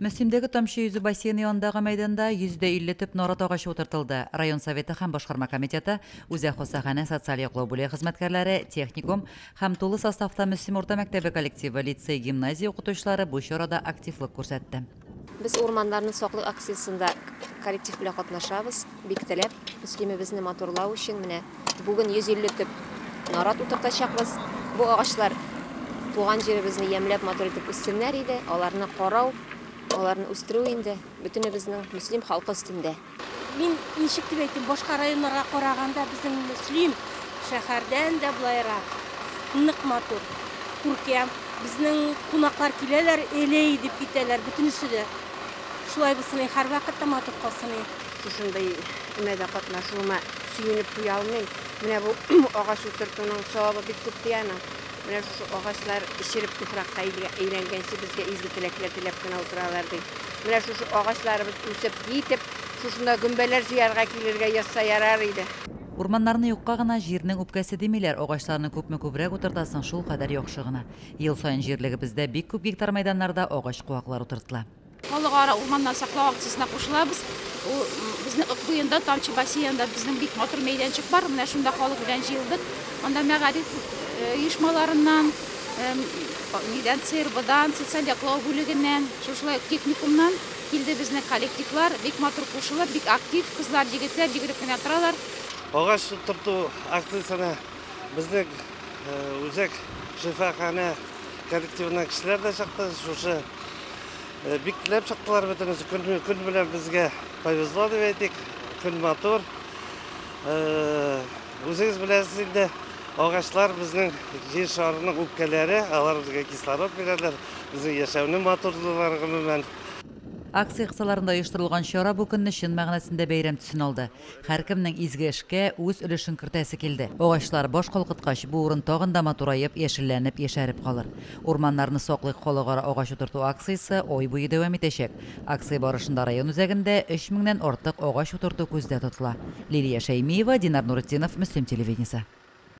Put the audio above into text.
Мөслимдәге Тамчы yüзü бассейны янындагы мәйданда 150 төп нарат агачы утыртылды. Район советы һәм башкарма комитеты, үзәк хастахана социаль яклау бүлеге хезмәткәрләре, техникум һәм тулы составта Мөслим урта мәктәбе коллективы, лицей, гимназия укытучылары бу чарада активлык күрсәтте. Biz ormanlarның саклык акциясында коллектив белән катнашабыз. Бик теләп Мөслимебезне моторлау өчен менә бүген 150 төп нарат утыртачакбыз. Бу агачлар туган җиребезне ямьләп мотор итеп үссеннәр иде. Аларны карау, аларны үстерү инде бөтенебезнең мөслим халкы өстендә. Мин ничек дип әйтим, башка районнарга караганда безнең Мөслим шәһәрдән дә булайрак, нык мотор, күркәм. Безнең кунаклар киләләр, элей дип китәләр бөтенесе дә. Шулай булсын, һәрвакытта мотор калсын. Шушындай мәдә катнашуыма сөенеп туя алмыйм. Менә бу агач утыртуның савабы бик күп дияна. Менә шу агачлар ишереп туфракка әйләнгәнче безгә изге теләкләр теләп кенә утыралар ди. Менә шу агачларыбыз үсеп, җитеп, шушында гөмбәләр җыярга килергә язса ярар иде. Урманнарны юкка гына җирнең үпкәсе димиләр, агачларны күпме күбрәк утыртасың, шул кадәр яхшы гына. Ел саен җирлегебездә бик күп гектар мәйданнарда агач куаклар утыртыла. Халыкара урманнан саклау акциясына кушылабыз. Безнең буенда Тамчы бассейнында безнең бик мотор мәйданчык бар. Менә шунда халык белән җыелдык. Анда мәгариф оешмаларыннан, ЦРБдан, социаль яклау бүлегеннән, шушылай техникумнан килде безнең коллективлар, бик мотор кушылып, бик актив кызлар, егетләр йөгереп кенә торалар. Агач утырту акциясына безнең үзәк шифахана коллективына кешеләр дә чыкты. Шушы бик теләп чыктылар бөтенесе. Көн белән безгә повезло дип әйтик. Көн мотор. Үзегез беләсез инде, агачлар безнең җир шарының үпкәләре, алар безгә кислород бирәләр. Безнең яшәүнең моторлыклары гомумән. Акция кысаларында оештырылган чара бу көнне чын мәгънәсендә бәйрәм төсен алды. Һәркемнең изге эшкә үз өлешен кертәсе килде. Агачлар баш калкыткач, бу урын тагын да матурайып, яшелләнеп, яшәреп калыр. Урманнарны саклык халыкара агач утырту акциясе ай буе дәвам итәчәк. Акция барышында район үзәгендә 3000 нән артык агач утырту күздә тотыла. Лилия Шәймиева, Динар Нуретдинов, Мөслим телевидениесе.